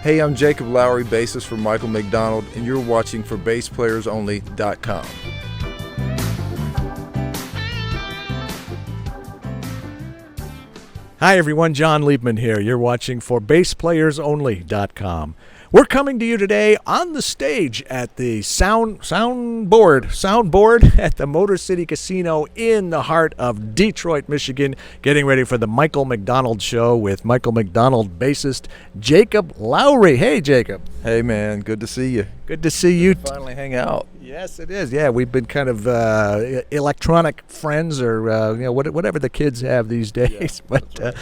Hey, I'm Jacob Lowery, bassist for Michael McDonald, and you're watching for BassPlayersOnly.com. Hi everyone, John Liebman here. You're watching for BassPlayersOnly.com. We're coming to you today on the stage at the soundboard at the Motor City Casino in the heart of Detroit, Michigan, getting ready for the Michael McDonald Show with Michael McDonald bassist Jacob Lowery. Hey, Jacob. Hey, man. Good to see you. Good to see you. Finally hang out. Yes, it is. Yeah, we've been kind of electronic friends, or whatever the kids have these days. Yeah,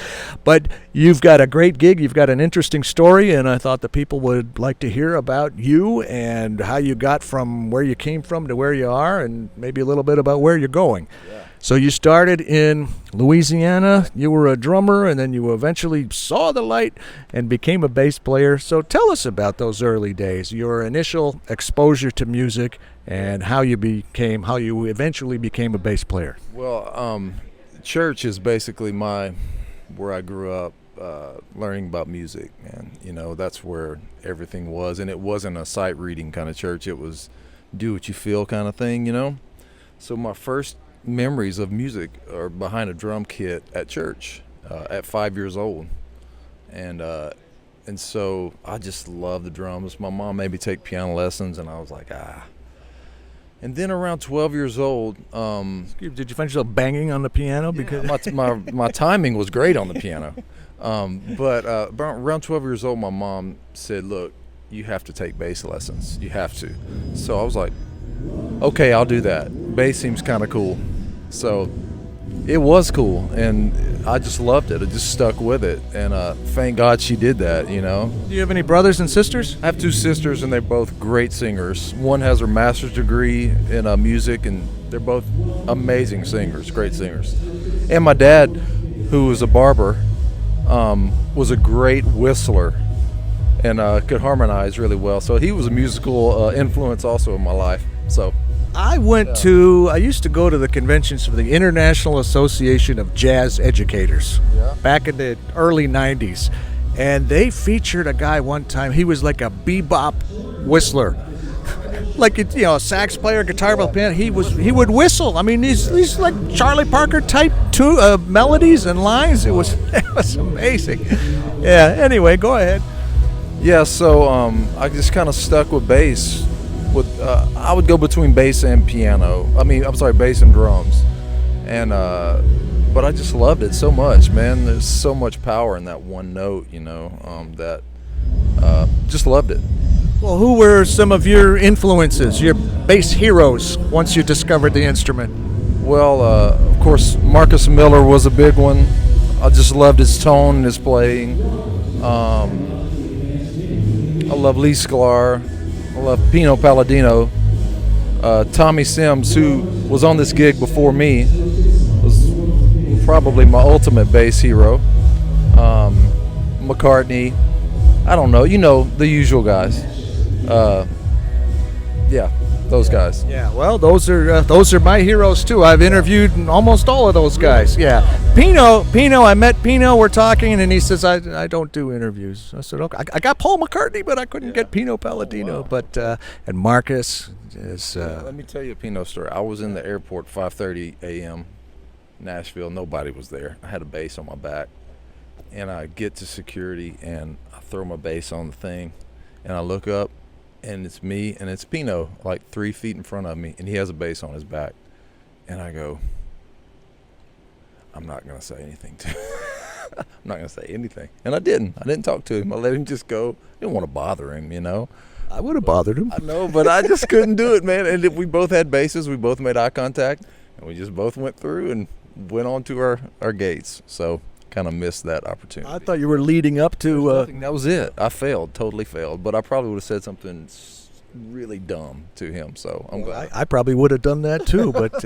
but you've got a great gig. You've got an interesting story, and I thought the people would like to hear about you and how you got from where you came from to where you are, and maybe a little bit about where you're going. Yeah. So you started in Louisiana. You were a drummer, and then you eventually saw the light and became a bass player. So tell us about those early days, your initial exposure to music, and how you eventually became a bass player. Well, church is basically where I grew up, learning about music, and that's where everything was. And it wasn't a sight reading kind of church; it was do what you feel kind of thing, So my first memories of music are behind a drum kit at church at 5 years old, and so I just loved the drums. My mom made me take piano lessons, and I was like, And then around 12 years old, did you find yourself banging on the piano? Because my timing was great on the piano. But around 12 years old, my mom said, "Look, you have to take bass lessons. You have to." So I was like, "Okay, I'll do that. Bass seems kind of cool." So it was cool, and I just loved it. I just stuck with it, and thank God she did that. Do you have any brothers and sisters? I have two sisters, and they're both great singers. One has her master's degree in music, and they're both amazing singers, great singers. And my dad, who was a barber, was a great whistler and could harmonize really well. So he was a musical influence also in my life. So I used to go to the conventions for the International Association of Jazz Educators back in the early 90s. And they featured a guy one time. He was like a bebop whistler. Like, a sax player, guitar player, he would whistle. I mean, these like Charlie Parker type melodies and lines. It was amazing. Yeah, anyway, go ahead. Yeah, so I just kind of stuck with bass. I would go between bass and piano. Bass and drums, and but I just loved it so much, man. There's so much power in that one note, that just loved it. Well, who were some of your influences, your bass heroes, once you discovered the instrument? Well, of course, Marcus Miller was a big one. I just loved his tone and his playing. I love Lee Sklar. I love Pino Palladino. Tommy Sims, who was on this gig before me, was probably my ultimate bass hero. McCartney. I don't know. The usual guys. Those guys. Yeah, well, those are my heroes too. I've interviewed almost all of those guys. Yeah, Pino. I met Pino. We're talking, and he says, "I don't do interviews." I said, "Okay." I got Paul McCartney, but I couldn't get Pino Palladino. Oh, wow. But and Marcus is. Let me tell you a Pino story. I was in the airport 5:30 a.m. Nashville. Nobody was there. I had a bass on my back, and I get to security, and I throw my bass on the thing, and I look up. And it's me, and it's Pino, like 3 feet in front of me, and he has a bass on his back. And I go, I'm not going to say anything to him. I'm not going to say anything. And I didn't talk to him. I let him just go. I didn't want to bother him, I would have bothered him. I know, but I just couldn't do it, man. And we both had basses. We both made eye contact, and we just both went through and went on to our gates. So kind of missed that opportunity. I thought you were leading up to. That was it. I totally failed. But I probably would have said something really dumb to him. So I'm glad. I probably would have done that too. But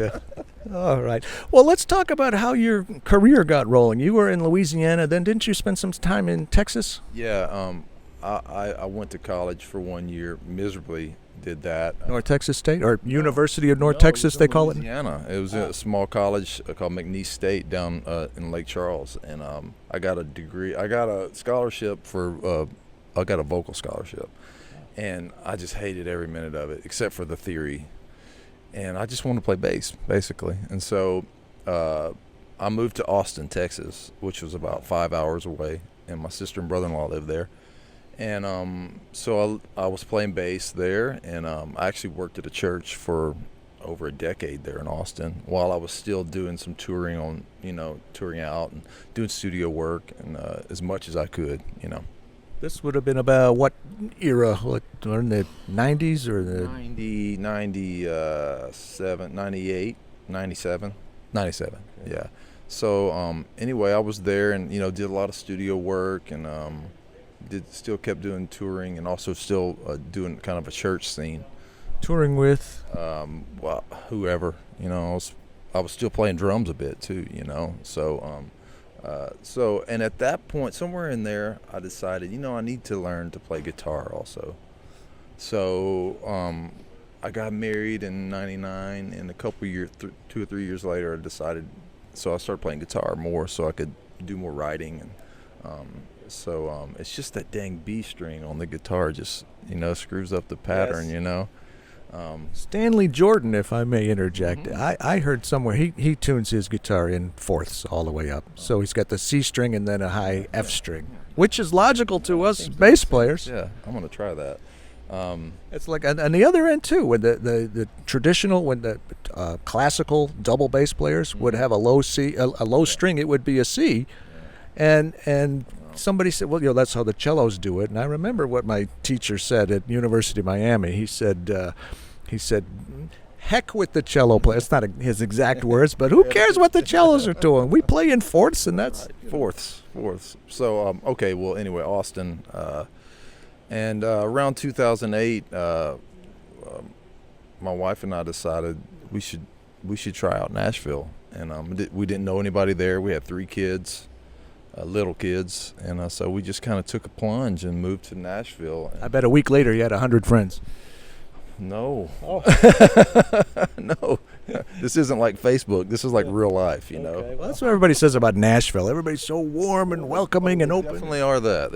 all right. Well, let's talk about how your career got rolling. You were in Louisiana, then didn't you spend some time in Texas? Yeah. I went to college for 1 year, miserably did that. North Texas State, or University of North Texas, they call it? Louisiana. It was a small college called McNeese State down in Lake Charles, and I got a degree. I got a scholarship for I got a vocal scholarship, and I just hated every minute of it except for the theory, and I just wanted to play bass basically. And so I moved to Austin, Texas, which was about 5 hours away, and my sister and brother-in-law lived there. And so I was playing bass there, and I actually worked at a church for over a decade there in Austin while I was still doing some touring touring out and doing studio work and as much as I could. This would have been about what era? What, in the 90s or the 90, 97, 98, 97, 97, yeah. So anyway, I was there and did a lot of studio work and still kept doing touring and also still doing kind of a church scene. Touring with? Well, whoever, I was still playing drums a bit too, So and at that point, somewhere in there, I decided, I need to learn to play guitar also. So I got married in '99, and a couple years, 2 or 3 years later, I decided. So I started playing guitar more, so I could do more writing, and it's just that dang B string on the guitar just screws up the pattern, Yes. Stanley Jordan, if I may interject, I heard somewhere he tunes his guitar in fourths all the way up. So he's got the C string and then a high F string, which is logical to us bass players. Yeah, I'm going to try that. It's like on the other end too, when the traditional, when the classical double bass players would have a low C, a low string, it would be a C, and somebody said, well, that's how the cellos do it. And I remember what my teacher said at University of Miami. He said, heck with the cello player. It's not his exact words, but who cares what the cellos are doing? We play in fourths, and that's fourths. So okay, well, anyway, Austin, and around 2008, my wife and I decided we should try out Nashville, and we didn't know anybody there. We had 3 kids. Little kids, and so we just kind of took a plunge and moved to Nashville. I bet a week later you had 100 friends. No. Oh. No. This isn't like Facebook. This is like real life, Okay. Well, that's what everybody says about Nashville. Everybody's so warm and welcoming and open. They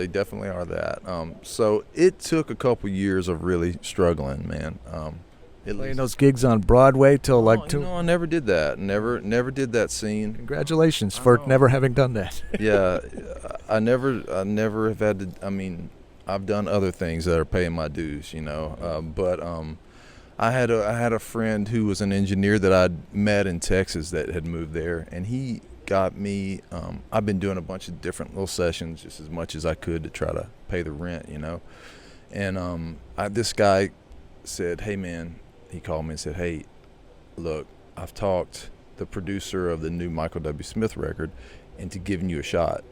definitely are that. So it took a couple years of really struggling, man. Playing those gigs on Broadway till like 2. I never did that. Never did that scene. Congratulations for never having done that. Yeah, I never have had to. I mean, I've done other things that are paying my dues, but I had a friend who was an engineer that I'd met in Texas that had moved there, and he got me. I've been doing a bunch of different little sessions, just as much as I could to try to pay the rent, And this guy said, "Hey, man." He called me and said, "Hey, look, I've talked the producer of the new Michael W. Smith record into giving you a shot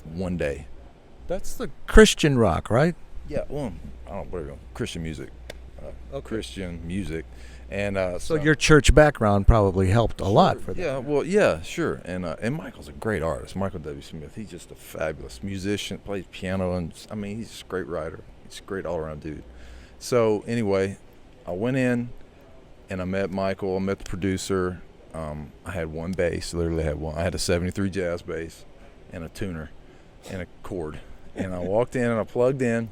one day." That's the Christian rock, right? Yeah, well, I don't know, Christian music. Christian music. And so your church background probably helped a lot for that. Yeah, well, yeah, sure. And Michael's a great artist. Michael W. Smith, he's just a fabulous musician, plays piano, and he's just a great writer. He's a great all-around dude. So anyway, I went in and I met Michael. I met the producer. I had one bass, literally had one. I had a 73 jazz bass and a tuner and a chord. And I walked in and I plugged in.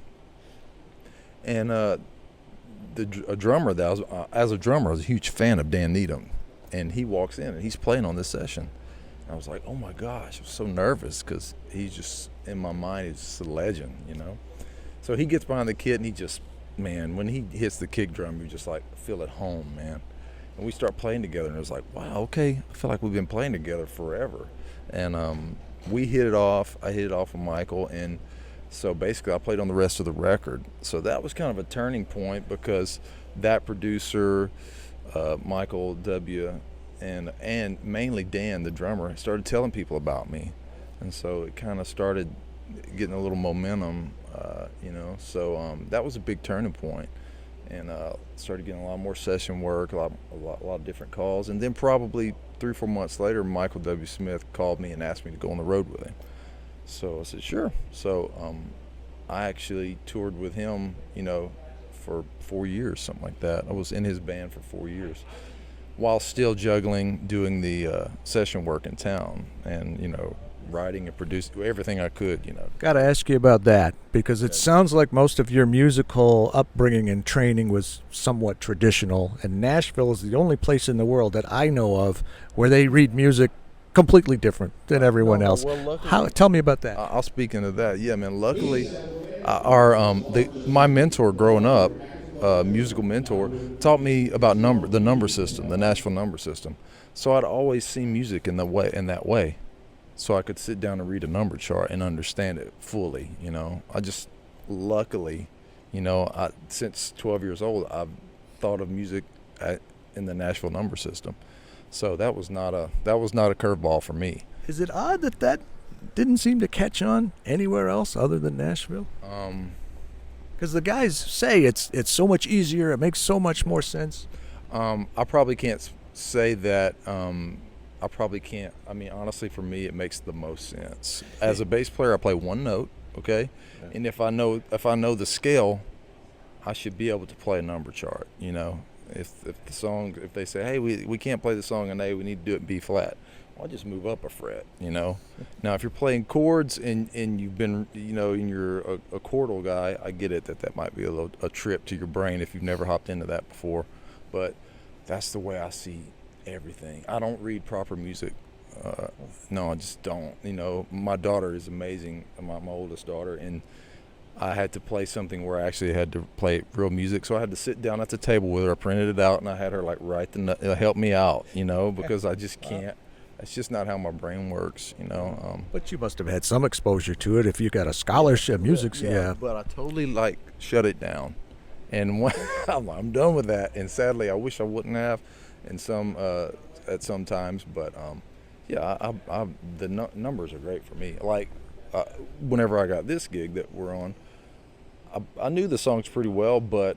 And a drummer, as a drummer, I was a huge fan of Dan Needham. And he walks in and he's playing on this session. And I was like, oh my gosh, I was so nervous because he's just, in my mind, he's just a legend, So he gets behind the kit and he just, man, when he hits the kick drum, you just like feel at home, man. And we start playing together, and it was like, wow, okay, I feel like we've been playing together forever. And we hit it off. I hit it off with Michael, and so basically I played on the rest of the record. So that was kind of a turning point because that producer, Michael W., and mainly Dan, the drummer, started telling people about me, and so it kind of started getting a little momentum. So that was a big turning point, and started getting a lot more session work, a lot of different calls, and then probably 3 or 4 months later, Michael W. Smith called me and asked me to go on the road with him. So I said sure. So I actually toured with him, for 4 years, something like that. I was in his band for 4 years, while still juggling doing the session work in town, and writing and producing everything I could, you know. Got to ask you about that because it sounds like most of your musical upbringing and training was somewhat traditional, and Nashville is the only place in the world that I know of where they read music completely different than everyone else. Well, luckily, Tell me about that. I'll speak into that. Yeah, man. Luckily, my mentor growing up, musical mentor, taught me about the number system, the Nashville number system. So I'd always seen music in that way, so I could sit down and read a number chart and understand it fully. You know, luckily, you know, since 12 years old, I've thought of music in the Nashville number system. So that was not a curveball for me. Is it odd that didn't seem to catch on anywhere else other than Nashville? Because the guys say it's so much easier. It makes so much more sense. I probably can't say that. I probably can't. I mean, honestly, for me, it makes the most sense. As a bass player, I play one note, okay, and if I know the scale, I should be able to play a number chart. You know, if they say, hey, we can't play the song in A, we need to do it in B flat. I'll just move up a fret, you know. Now, if you're playing chords and you've been, you know, and you're a chordal guy, I get it that might be a trip to your brain if you've never hopped into that before. But that's the way I see everything. I don't read proper music. No, I just don't. You know, my daughter is amazing, my oldest daughter, and I had to play something where I actually had to play real music, so I had to sit down at the table with her. I printed it out, and I had her like help me out, you know, because I just can't. It's just not how my brain works, you know. But you must have had some exposure to it if you got a scholarship, music. Yeah. But I totally shut it down, and I'm done with that. And sadly, I wish I wouldn't have, at some times. But the numbers are great for me. Whenever I got this gig that we're on, I knew the songs pretty well, but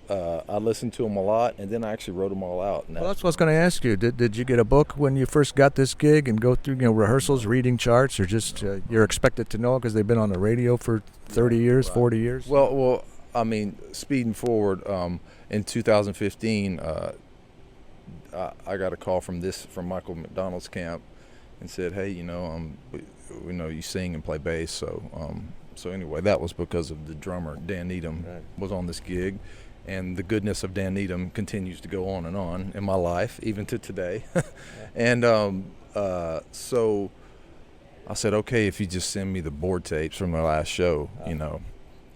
I listened to them a lot, and then I actually wrote them all out. Well, that's what I was going to ask you. Did you get a book when you first got this gig and go through rehearsals, reading charts, or just you're expected to know because they've been on the radio for 30 years, 40 years? Well, I mean, speeding forward, in 2015, I got a call from Michael McDonald's camp, and said, hey, you know, we know you sing and play bass, so anyway, that was because of the drummer Dan Needham was on this gig. And the goodness of Dan Needham continues to go on and on in my life, even to today. And so I said, okay, if you just send me the board tapes from the last show, you know.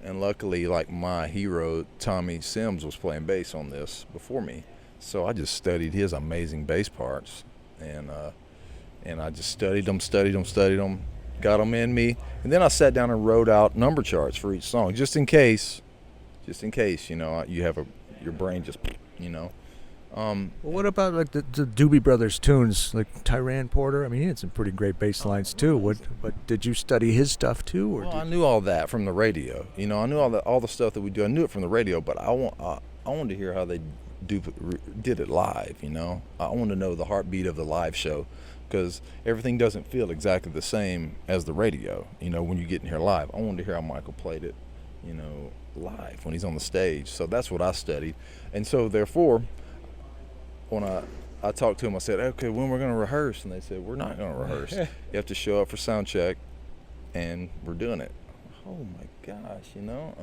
And luckily, my hero, Tommy Sims, was playing bass on this before me. So I just studied his amazing bass parts. And I just studied them, got them in me. And then I sat down and wrote out number charts for each song, just in case, you know, you have your brain just, you know. Well, what about the Doobie Brothers tunes, like Tyran Porter? I mean, he had some pretty great bass lines too. But did you study his stuff too, or? Well, I knew all that from the radio. You know, I knew all the stuff that we do. I knew it from the radio, but I wanted to hear how they did it live. You know, I wanted to know the heartbeat of the live show, because everything doesn't feel exactly the same as the radio. You know, when you get in here live, I wanted to hear how Michael played it, you know, live when he's on the stage. So that's what I studied. And so therefore, when I talked to him, I said, okay, when we're going to rehearse? And they said, we're not going to rehearse. You have to show up for sound check, and we're doing it. Oh my gosh, you know.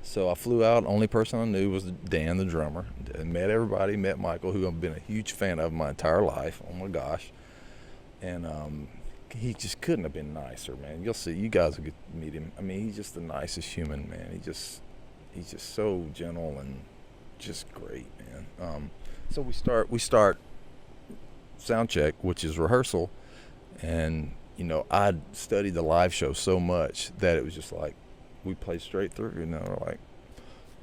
So I flew out. Only person I knew was Dan, the drummer. And met everybody, met Michael, who I've been a huge fan of my entire life. Oh my gosh. And he just couldn't have been nicer, man. You'll see. You guys will get to meet him. I mean, he's just the nicest human, man. He's just so gentle and just great, man. So we start sound check, which is rehearsal, and you know, I'd studied the live show so much that it was just like we played straight through. You know, we're like,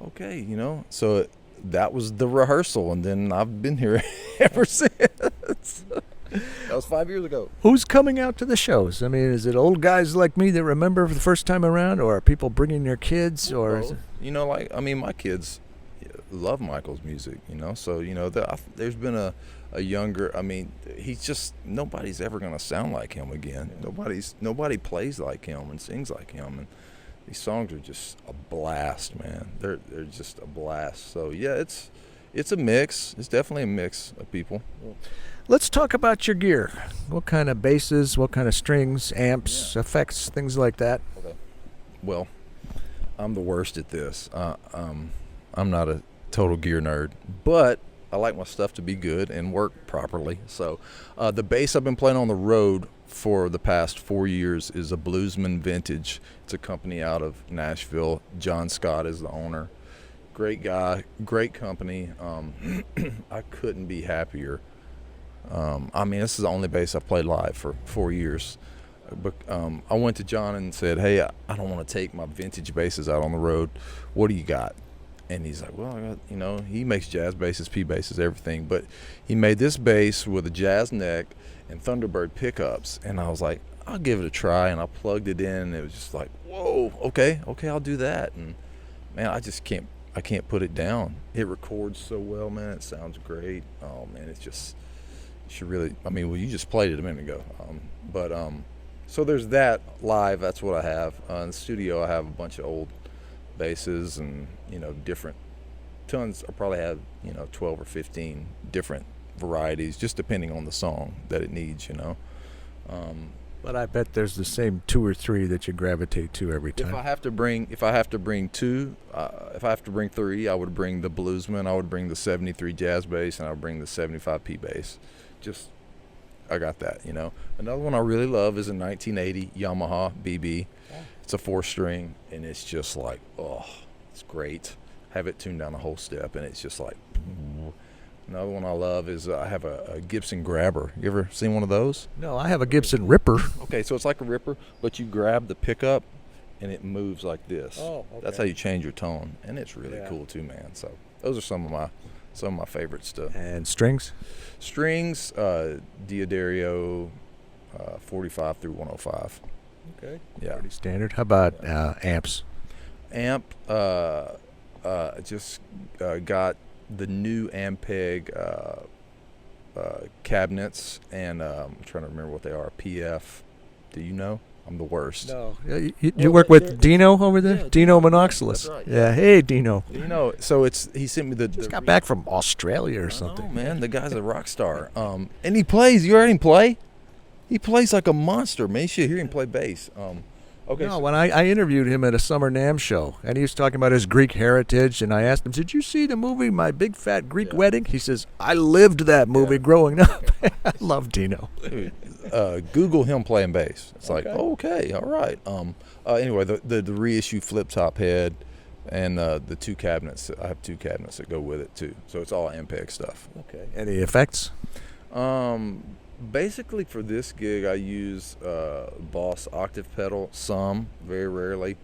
okay, you know. So that was the rehearsal, and then I've been here ever since. That was 5 years ago. Who's coming out to the shows? I mean, is it old guys like me that remember for the first time around, or are people bringing their kids? Or you know, my kids love Michael's music, you know. So you know, there's been a younger. I mean, he's just nobody's ever gonna sound like him again. Yeah. Nobody plays like him and sings like him, and these songs are just a blast, man. They're just a blast. So yeah, It's a mix. It's definitely a mix of people. Let's talk about your gear. What kind of basses, what kind of strings, amps, effects, things like that? Okay. Well, I'm the worst at this. I'm not a total gear nerd, but I like my stuff to be good and work properly. So the bass I've been playing on the road for the past 4 years is a Bluesman Vintage. It's a company out of Nashville. John Scott is the owner. Great guy, great company. I couldn't be happier. I mean, this is the only bass I've played live for 4 years. But I went to John and said, hey, I don't want to take my vintage basses out on the road. What do you got? And he's like, well, I got, you know, he makes jazz basses, P basses, everything. But he made this bass with a jazz neck and Thunderbird pickups. And I was like, I'll give it a try. And I plugged it in. And it was just like, whoa, okay, I'll do that. And, man, I can't put it down. It records so well, man. It sounds great. Oh, man, it's just, you should really, I mean, well, you just played it a minute ago. So there's that live. That's what I have. In the studio, I have a bunch of old basses and, you know, different tons. I probably have, you know, 12 or 15 different varieties, just depending on the song that it needs, you know. But I bet there's the same 2 or 3 that you gravitate to every time. If I have to bring 3, I would bring the Bluesman, I would bring the 73 jazz bass, and I would bring the 75 P bass. Just, I got that, you know. Another one I really love is a 1980 Yamaha BB. It's a 4-string, and it's just like, oh, it's great. Have it tuned down a whole step, and it's just like. Another one I love is I have a Gibson Grabber. You ever seen one of those? No, I have a Gibson Ripper. Okay, so it's like a Ripper, but you grab the pickup, and it moves like this. Oh, okay. That's how you change your tone, and it's really cool too, man. So those are some of my favorite stuff. And strings? Strings, Diodario, 45 through 105. Okay. Yeah. Pretty standard. How about amps? Amp, just got the new Ampeg cabinets, and I'm trying to remember what they are. PF. Do you know? I'm the worst. No. You work with Dino over there? Yeah, Dino Monoxylus. That's right. Yeah. Hey, Dino. You know, so he sent me the. Just got back from Australia or something. Oh man, the guy's a rock star. And he plays. You heard him play? He plays like a monster, man. You should hear him play bass. Okay. No, when I interviewed him at a Summer NAMM show, and he was talking about his Greek heritage, and I asked him, did you see the movie My Big Fat Greek Wedding? He says, I lived that movie growing up. I love Dino. Dude, Google him playing bass. It's like, okay, all right. Anyway, the reissue flip top head and the 2 cabinets. I have 2 cabinets that go with it too. So it's all Ampeg stuff. Okay. Any effects? Basically for this gig I use Boss octave pedal, some, very rarely.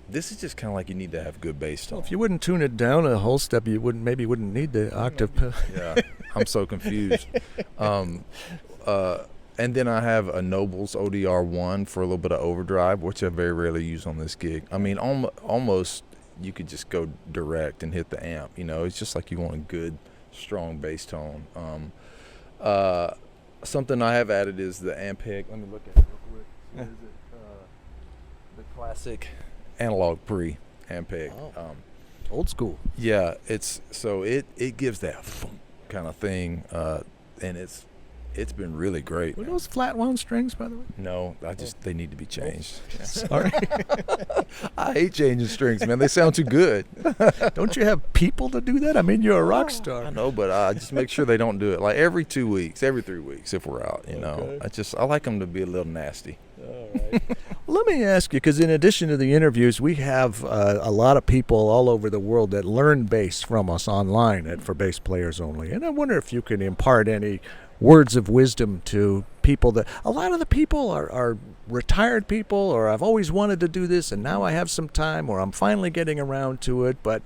This is just kind of like you need to have good bass tone. Well, if you wouldn't tune it down a whole step, you wouldn't need the octave pedal. Yeah, I'm so confused. And then I have a Nobles ODR1 for a little bit of overdrive, which I very rarely use on this gig. I mean, almost you could just go direct and hit the amp. You know, it's just like you want a good, strong bass tone. Something I have added is the Ampeg. Let me look at it real quick. What is it? The classic analog pre Ampeg. Old school. Yeah, it gives that kind of thing, and it's been really great. Were those flat wound strings, by the way? No, they need to be changed. Sorry. I hate changing strings, man. They sound too good. Don't you have people to do that? I mean, you're a rock star. I know, but I just make sure they don't do it like every 2 weeks, every 3 weeks if we're out. You know, I like them to be a little nasty. All right. Well, let me ask you, because in addition to the interviews, we have a lot of people all over the world that learn bass from us online at For Bass Players Only, and I wonder if you can impart any words of wisdom to people that a lot of the people are retired people, or I've always wanted to do this and now I have some time, or I'm finally getting around to it. But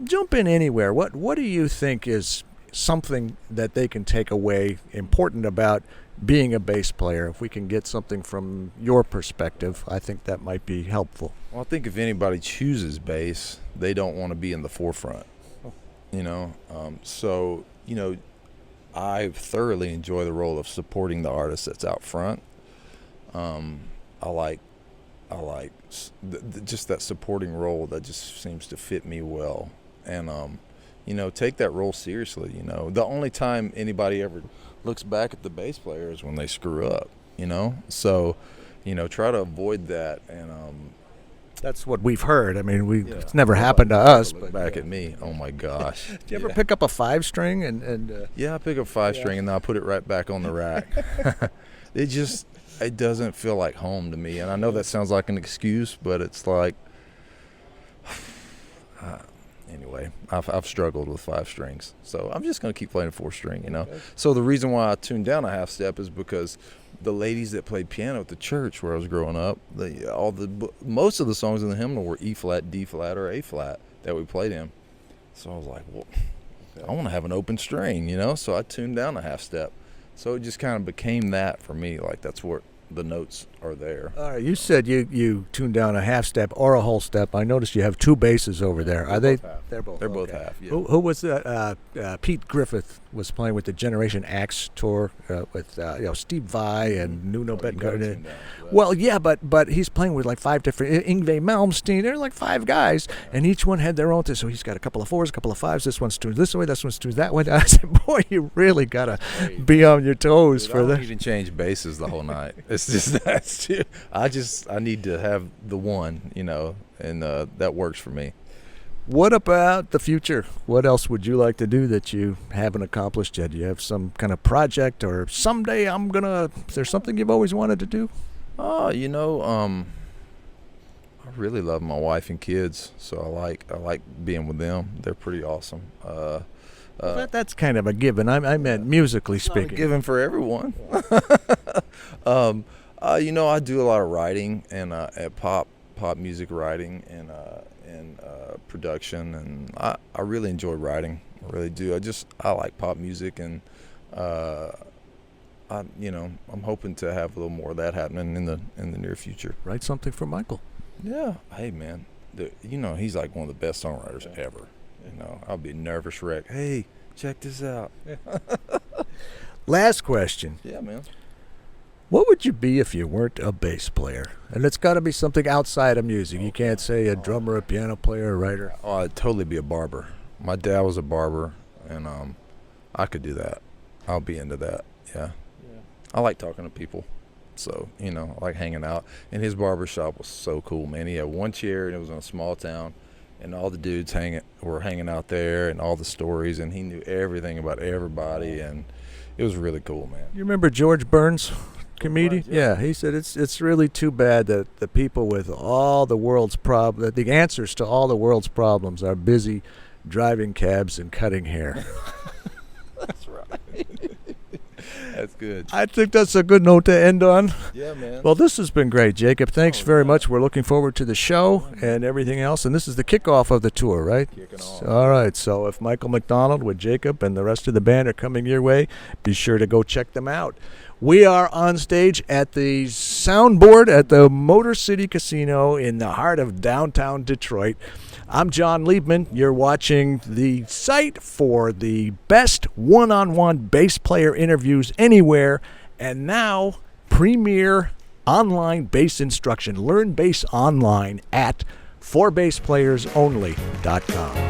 jump in anywhere. What do you think is something that they can take away important about being a bass player? If we can get something from your perspective, I think that might be helpful. Well, I think if anybody chooses bass, they don't want to be in the forefront, you know. So, you know, I thoroughly enjoy the role of supporting the artist that's out front. I like just that supporting role that just seems to fit me well. And take that role seriously. The only time anybody ever looks back at the bass player is when they screw up. So try to avoid that. And that's what we've heard. I mean, yeah, it's never happened to us. look But back at me. Oh my gosh. do you ever pick up a 5-string and Yeah, I pick up 5-string and then I put it right back on the rack. It doesn't feel like home to me. And I know that sounds like an excuse, but it's like, anyway, I've struggled with 5 strings. So I'm just going to keep playing 4-string, Okay. So the reason why I tuned down a half step is because the ladies that played piano at the church where I was growing up, most of the songs in the hymnal were E flat, D flat, or A flat that we played in. So I was like, well, I want to have an open string, So I tuned down a half step. So it just kind of became that for me. Like that's what the notes are there. All right, you said you tuned down a half step or a whole step. I noticed you have 2 basses over there. Are they? They're both. They're both okay. half. Yeah. Who was that? Pete Griffith was playing with the Generation Axe tour with Steve Vai and Nuno Bettencourt. Well, yeah, but he's playing with like 5 different Yngwie Malmsteen. There are like 5 guys, and each one had their own. So he's got a couple of 4s, a couple of 5s. This one's tuned this way. This one's tuned that way. I said, boy, you really gotta be on your toes for I don't this. even change basses the whole night. It's just that's too. I need to have the one, and that works for me. What about the future? What else would you like to do that you haven't accomplished yet? Do you have some kind of project, or someday is there something you've always wanted to do? I really love my wife and kids, so I like being with them. They're pretty awesome. Well, that's kind of a given. I meant musically speaking. Given for everyone. I do a lot of writing and at pop music writing and production, and I really enjoy writing. I really do. I like pop music, and I'm hoping to have a little more of that happening in the near future. Write something for Michael. Yeah. Hey man, he's like one of the best songwriters ever. I'll be a nervous wreck. Hey, check this out. Last question. Yeah, man. What would you be if you weren't a bass player? And it's got to be something outside of music. You can't say a drummer, a piano player, a writer. Oh, I'd totally be a barber. My dad was a barber, and I could do that. I'll be into that. Yeah. I like talking to people, so I like hanging out. And his barber shop was so cool, man. He had one chair, and it was in a small town, and all the dudes were hanging out there, and all the stories, and he knew everything about everybody, and it was really cool, man. You remember George Burns? Comedian? Yeah. He said it's really too bad that the people with all the world's problems, the answers to all the world's problems, are busy driving cabs and cutting hair. That's right. That's good. I think that's a good note to end on. Yeah, man. Well, this has been great, Jacob. Thanks very much. We're looking forward to the show and everything else. And this is the kickoff of the tour, right? Kicking off. All right. So if Michael McDonald with Jacob and the rest of the band are coming your way, be sure to go check them out. We are on stage at the soundboard at the Motor City Casino in the heart of downtown Detroit. I'm John Liebman. You're watching the site for the best one-on-one bass player interviews anywhere, and now premier online bass instruction. Learn bass online at forbassplayers.only.com.